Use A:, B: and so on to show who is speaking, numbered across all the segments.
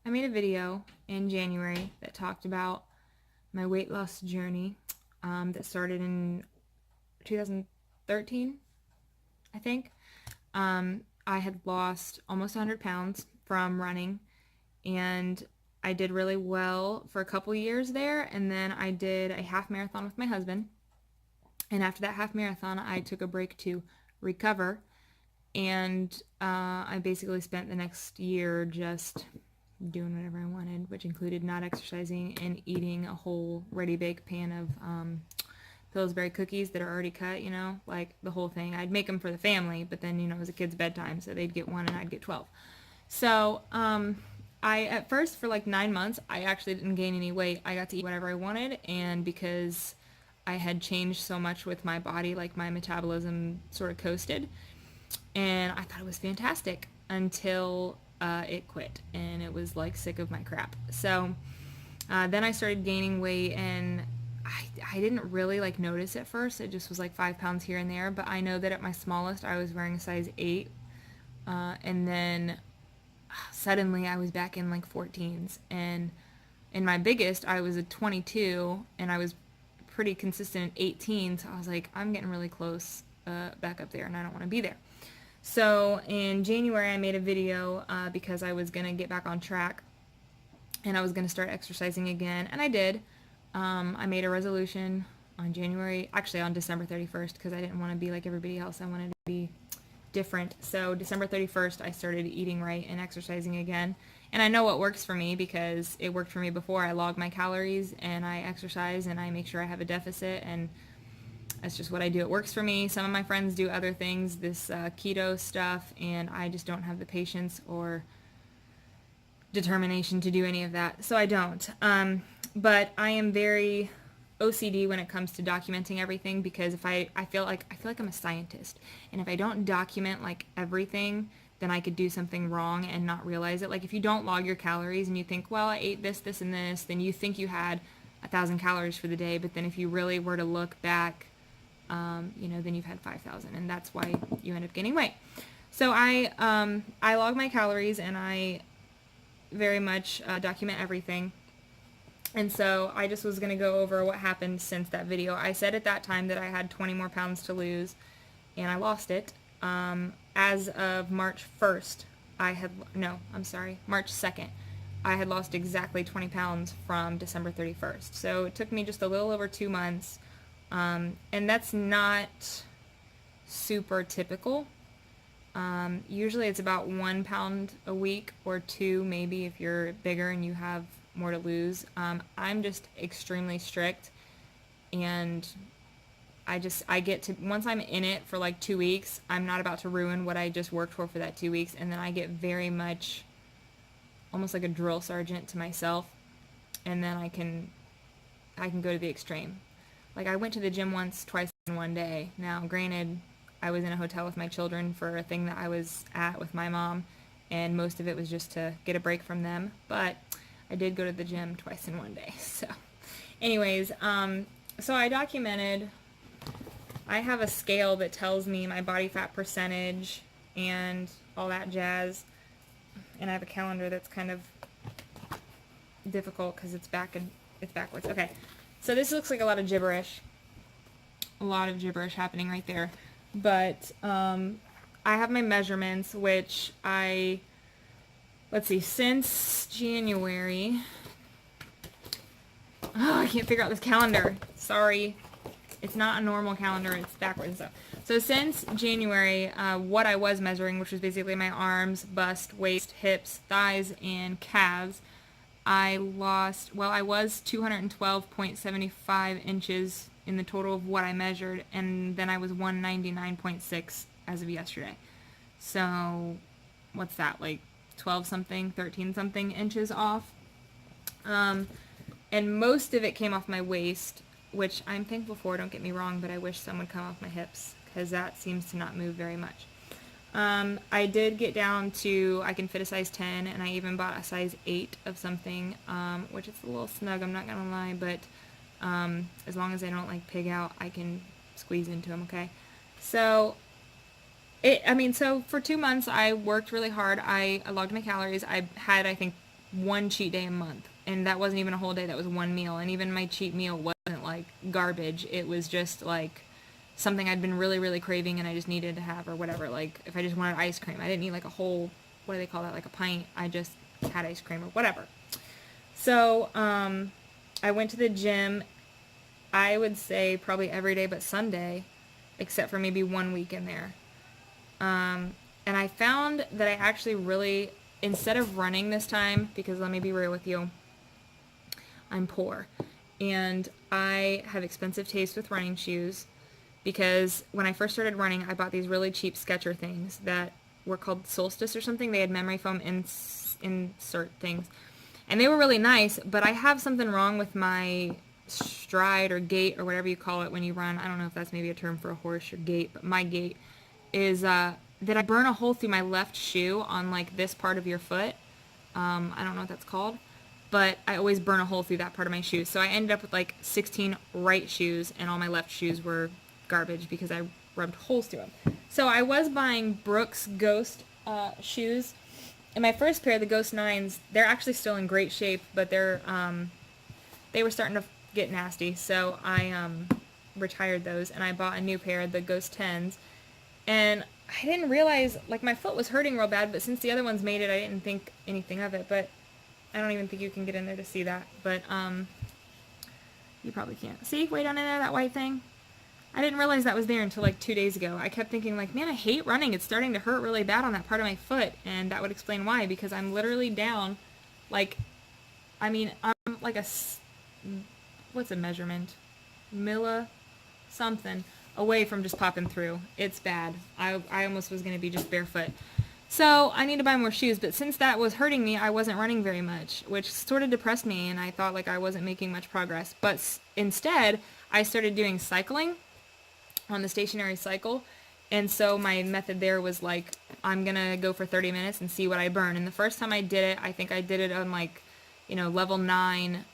A: I made a video in January that talked about my weight loss journey that started in 2013, I think. I had lost almost 100 pounds from running, and I did really well for a couple years there, and then I did a half marathon with my husband. And after that half marathon, I took a break to recover, and I basically spent the next year just doing whatever I wanted, which included not exercising and eating a whole ready-baked pan of Pillsbury cookies that are already cut, like the whole thing. I'd make them for the family, but then, it was a kid's bedtime, so they'd get one and I'd get 12. So, at first, for like 9 months, I actually didn't gain any weight. I got to eat whatever I wanted, and because I had changed so much with my body, like my metabolism sort of coasted, and I thought it was fantastic until it quit, and it was like sick of my crap. So then I started gaining weight, and I didn't really like notice at first. It just was like 5 pounds here and there, but I know that at my smallest I was wearing a size 8, and then suddenly I was back in like 14s, and in my biggest I was a 22, and I was pretty consistent at 18, so I was like, I'm getting really close back up there, and I don't want to be there. So in January I made a video because I was going to get back on track, and I was going to start exercising again, and I did. I made a resolution on December 31st, because I didn't want to be like everybody else. I wanted to be different. So December 31st, I started eating right and exercising again. And I know what works for me because it worked for me before. I log my calories and I exercise and I make sure I have a deficit, and that's just what I do. It works for me. Some of my friends do other things, this keto stuff, and I just don't have the patience or determination to do any of that, so I don't. But I am very OCD when it comes to documenting everything, because if I feel like I'm a scientist, and if I don't document like everything, then I could do something wrong and not realize it. Like if you don't log your calories and you think, well, I ate this, this, and this, then you think you had 1,000 calories for the day, but then if you really were to look back, then you've had 5,000, and that's why you end up gaining weight. So I log my calories, and I very much document everything. And so I just was going to go over what happened since that video. I said at that time that I had 20 more pounds to lose, and I lost it. As of March 1st, March 2nd, I had lost exactly 20 pounds from December 31st. So it took me just a little over 2 months, and that's not super typical. Usually it's about 1 pound a week, or 2 maybe if you're bigger and you have more to lose. I'm just extremely strict, and I get to, once I'm in it for like 2 weeks, I'm not about to ruin what I just worked for that 2 weeks, and then I get very much almost like a drill sergeant to myself, and then I can go to the extreme. Like I went to the gym twice in one day. Now, granted, I was in a hotel with my children for a thing that I was at with my mom, and most of it was just to get a break from them, but I did go to the gym twice in one day. So anyways, so I documented. I have a scale that tells me my body fat percentage and all that jazz, and I have a calendar that's kind of difficult because it's backwards. Okay, so this looks like a lot of gibberish happening right there, but I have my measurements, which let's see, since January, I can't figure out this calendar. Sorry. It's not a normal calendar. It's backwards. So since January, what I was measuring, which was basically my arms, bust, waist, hips, thighs, and calves, I was 212.75 inches in the total of what I measured, and then I was 199.6 as of yesterday. So what's that, like 12 something, 13 something inches off? And most of it came off my waist, which I'm thankful for, don't get me wrong, but I wish some would come off my hips, because that seems to not move very much. I did get down to, I can fit a size 10, and I even bought a size 8 of something, which is a little snug, I'm not gonna lie, but as long as I don't like pig out, I can squeeze into them, okay? So so for 2 months I worked really hard. I logged my calories. I had, I think, one cheat day a month. And that wasn't even a whole day, that was one meal. And even my cheat meal wasn't like garbage. It was just like something I'd been really, really craving and I just needed to have or whatever. Like if I just wanted ice cream, I didn't need like a whole, what do they call that, like a pint. I just had ice cream or whatever. So I went to the gym, I would say probably every day but Sunday, except for maybe 1 week in there. And I found that I actually really, instead of running this time, because let me be real with you, I'm poor. And I have expensive taste with running shoes because when I first started running, I bought these really cheap Skechers things that were called Solstice or something. They had memory foam insert things. And they were really nice, but I have something wrong with my stride or gait or whatever you call it when you run. I don't know if that's maybe a term for a horse or gait, but my gait is that I burn a hole through my left shoe on like this part of your foot. I don't know what that's called, but I always burn a hole through that part of my shoe. So I ended up with like 16 right shoes and all my left shoes were garbage because I rubbed holes through them. So I was buying Brooks Ghost shoes. And my first pair, the Ghost 9s, they're actually still in great shape, but they were starting to get nasty. So I retired those and I bought a new pair, the Ghost 10s. And I didn't realize, like, my foot was hurting real bad, but since the other ones made it, I didn't think anything of it. But I don't even think you can get in there to see that. But you probably can't. See, way down in there, that white thing? I didn't realize that was there until like 2 days ago. I kept thinking like, man, I hate running. It's starting to hurt really bad on that part of my foot. And that would explain why, because I'm literally down like, I mean, I'm like what's a measurement? Something away from just popping through. It's bad. I almost was going to be just barefoot. So I need to buy more shoes. But since that was hurting me, I wasn't running very much, which sort of depressed me. And I thought like I wasn't making much progress. But instead, I started doing cycling on the stationary cycle. And so my method there was like, I'm going to go for 30 minutes and see what I burn. And the first time I did it, I think I did it on like, level 9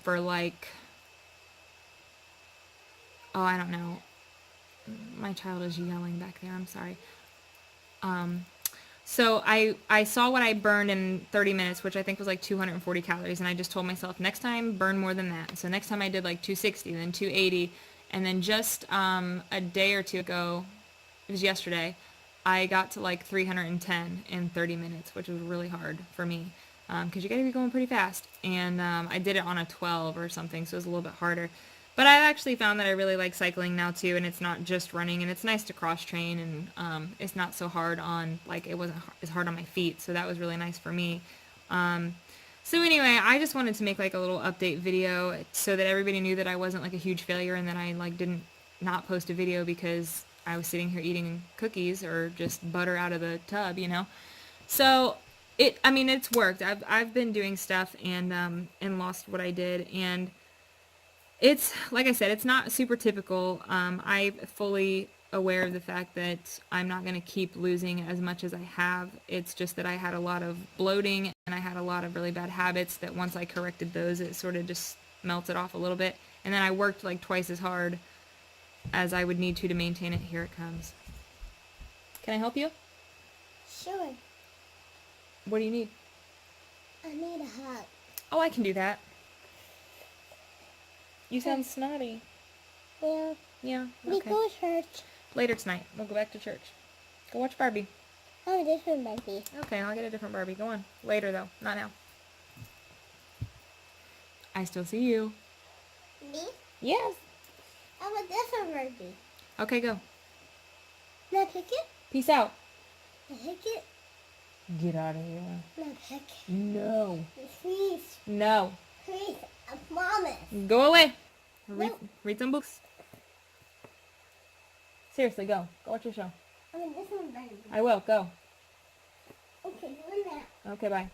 A: for like, oh, I don't know. My child is yelling back there. I'm sorry. So I saw what I burned in 30 minutes, which I think was like 240 calories. And I just told myself, next time, burn more than that. So next time I did like 260, then 280. And then just a day or two ago, it was yesterday, I got to like 310 in 30 minutes, which was really hard for me because you got to be going pretty fast. And I did it on a 12 or something, so it was a little bit harder. But I actually found that I really like cycling now too, and it's not just running, and it's nice to cross-train, and it's not so hard on, like, it wasn't as hard on my feet, so that was really nice for me. So anyway, I just wanted to make like a little update video so that everybody knew that I wasn't like a huge failure and that I like didn't not post a video because I was sitting here eating cookies or just butter out of the tub, So it's worked. I've been doing stuff and lost what I did, and it's, like I said, it's not super typical. I'm fully aware of the fact that I'm not going to keep losing as much as I have. It's just that I had a lot of bloating and I had a lot of really bad habits that once I corrected those, it sort of just melted off a little bit. And then I worked like twice as hard as I would need to maintain it. Here it comes. Can I help you?
B: Sure.
A: What do you need?
B: I need a hug.
A: Oh, I can do that. You sound snotty.
B: Well,
A: yeah.
B: We
A: Okay.
B: go to church.
A: Later tonight. We'll go back to church. Go watch Barbie.
B: Oh, a different Barbie.
A: Okay, I'll get a different Barbie. Go on. Later, though. Not now. I still see you.
B: Me?
A: Yes.
B: I'm a different Barbie.
A: Okay, go.
B: Now pick it.
A: Peace out.
B: Now pick it.
A: Get out of here.
B: Now pick it.
A: No.
B: Please.
A: No.
B: Please. I promise.
A: Go away.
B: No.
A: Read some books. Seriously, go. Go watch your show.
B: I'm a different Barbie.
A: I will. Go.
B: Okay, doing that.
A: Okay, bye.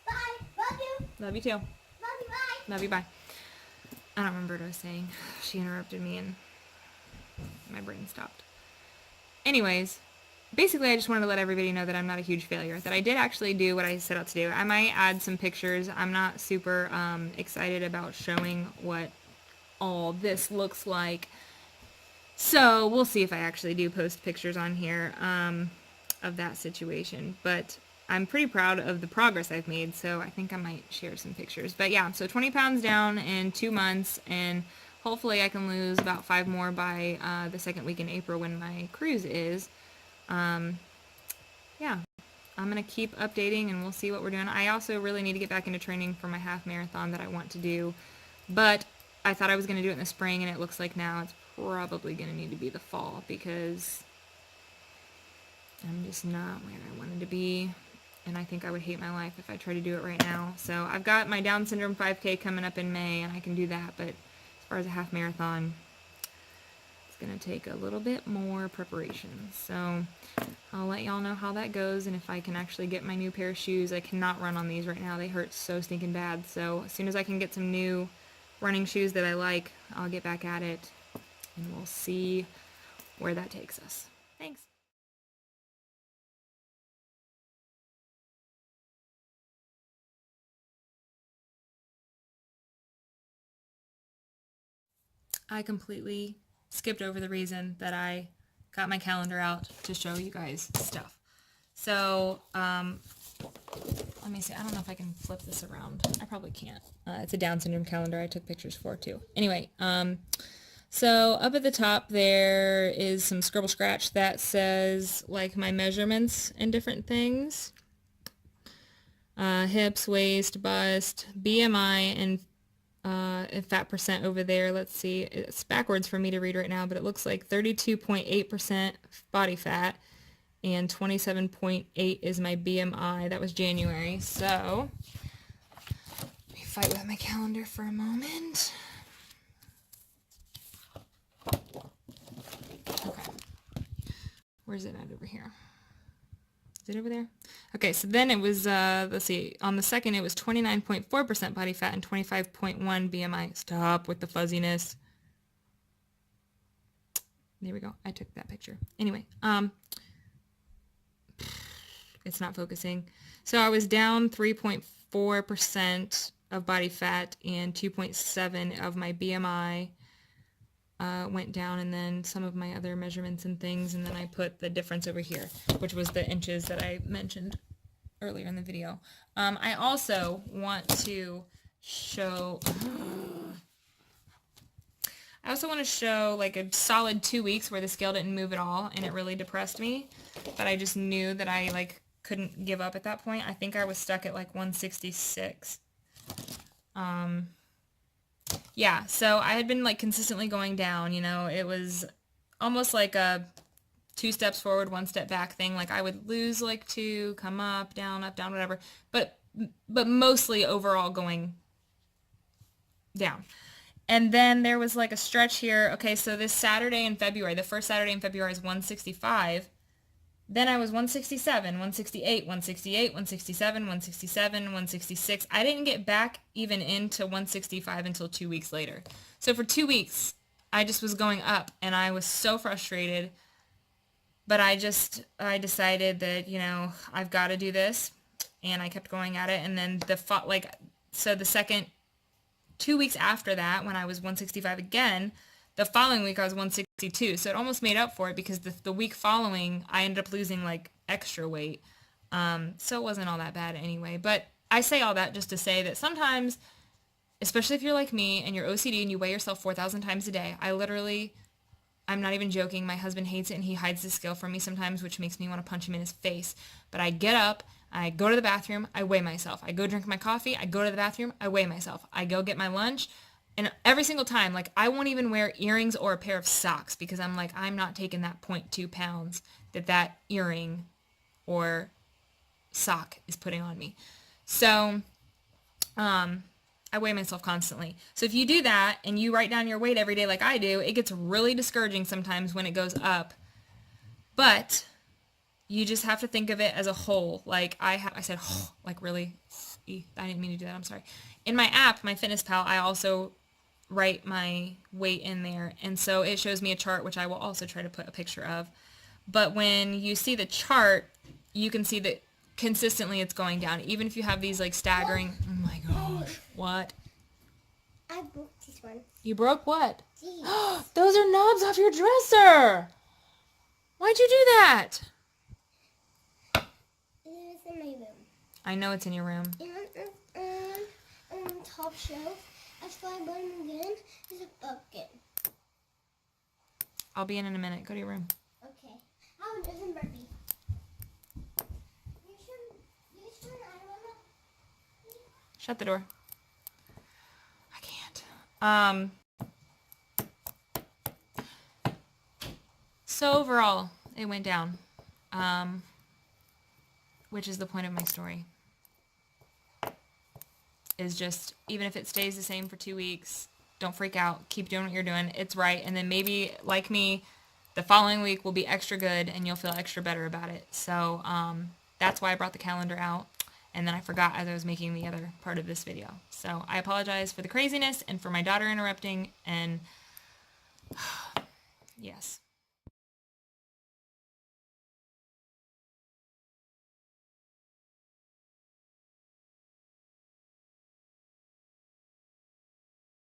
B: Bye. Love you.
A: Love you too.
B: Love you. Bye.
A: Love you, bye. I don't remember what I was saying. She interrupted me and my brain stopped. Anyways, basically I just wanted to let everybody know that I'm not a huge failure. That I did actually do what I set out to do. I might add some pictures. I'm not super excited about showing what all this looks like. So we'll see if I actually do post pictures on here of that situation. But I'm pretty proud of the progress I've made, so I think I might share some pictures. But yeah, so 20 pounds down in 2 months, and hopefully I can lose about 5 more by the second week in April when my cruise is. Yeah, I'm going to keep updating and we'll see what we're doing. I also really need to get back into training for my half marathon that I want to do, but I thought I was going to do it in the spring, and it looks like now it's probably going to need to be the fall because I'm just not where I wanted to be, and I think I would hate my life if I tried to do it right now. So I've got my Down syndrome 5K coming up in May, and I can do that, but as far as a half marathon, it's going to take a little bit more preparation. So I'll let y'all know how that goes, and if I can actually get my new pair of shoes. I cannot run on these right now. They hurt so stinking bad. So as soon as I can get some new running shoes that I like, I'll get back at it, and we'll see where that takes us. Thanks. I completely skipped over the reason that I got my calendar out to show you guys stuff. So, let me see. I don't know if I can flip this around. I probably can't. It's a Down syndrome calendar I took pictures for too. Anyway, so up at the top there is some scribble scratch that says like my measurements and different things. Hips, waist, bust, BMI, and fat percent over there. Let's see. It's backwards for me to read right now, but it looks like 32.8% body fat and 27.8 is my BMI. That was January. So let me fight with my calendar for a moment. Okay. Where's it at over here? Is it over there? Okay, so then it was, let's see, on the second it was 29.4% body fat and 25.1 BMI. Stop with the fuzziness. There we go. I took that picture. Anyway, it's not focusing. So I was down 3.4% of body fat and 2.7 of my BMI went down, and then some of my other measurements and things, and then I put the difference over here, which was the inches that I mentioned earlier in the video. I also want to show like a solid 2 weeks where the scale didn't move at all, and it really depressed me, but I just knew that I like couldn't give up at that point. I think I was stuck at like 166. Yeah, so I had been like consistently going down, you know, it was almost like a 2 steps forward, 1 step back thing. Like I would lose like 2, come up, down, whatever, but mostly overall going down. And then there was like a stretch here. Okay, so this Saturday in February, the first Saturday in February is 165. Then I was 167, 168, 168, 167, 167, 166. I didn't get back even into 165 until 2 weeks later. So for 2 weeks, I just was going up, and I was so frustrated. But I decided that, you know, I've got to do this, and I kept going at it. And then the second 2 weeks after that, when I was 165 again, the following week I was 162, so it almost made up for it because the week following I ended up losing like extra weight. So it wasn't all that bad anyway. But I say all that just to say that sometimes, especially if you're like me and you're OCD and you weigh yourself 4,000 times a day, I'm not even joking, my husband hates it and he hides the scale from me sometimes, which makes me want to punch him in his face. But I get up, I go to the bathroom, I weigh myself. I go drink my coffee, I go to the bathroom, I weigh myself. I go get my lunch. And every single time, like, I won't even wear earrings or a pair of socks because I'm like, I'm not taking that 0.2 pounds that earring or sock is putting on me. So, I weigh myself constantly. So if you do that and you write down your weight every day like I do, it gets really discouraging sometimes when it goes up. But you just have to think of it as a whole. Like I said, like really, I didn't mean to do that. I'm sorry. In my app, my Fitness Pal, I also write my weight in there, and so it shows me a chart, which I will also try to put a picture of. But when you see the chart, you can see that consistently it's going down, even if you have these like staggering. Oh my gosh, what?
B: I broke this one.
A: You broke what?
B: These.
A: Those are knobs off your dresser. Why'd you do that?
B: It was in my
A: I know it's in your room.
B: And on top shelf, I find one again. There's a bucket.
A: I'll be in a minute. Go to your room.
B: Okay. How doesn't Barbie? You should. I wanna.
A: Shut the door. I can't. So overall, it went down. Which is the point of my story. Is just, even if it stays the same for 2 weeks, don't freak out. Keep doing what you're doing. It's right. And then maybe, like me, the following week will be extra good and you'll feel extra better about it. So that's why I brought the calendar out. And then I forgot as I was making the other part of this video. So I apologize for the craziness and for my daughter interrupting. And yes.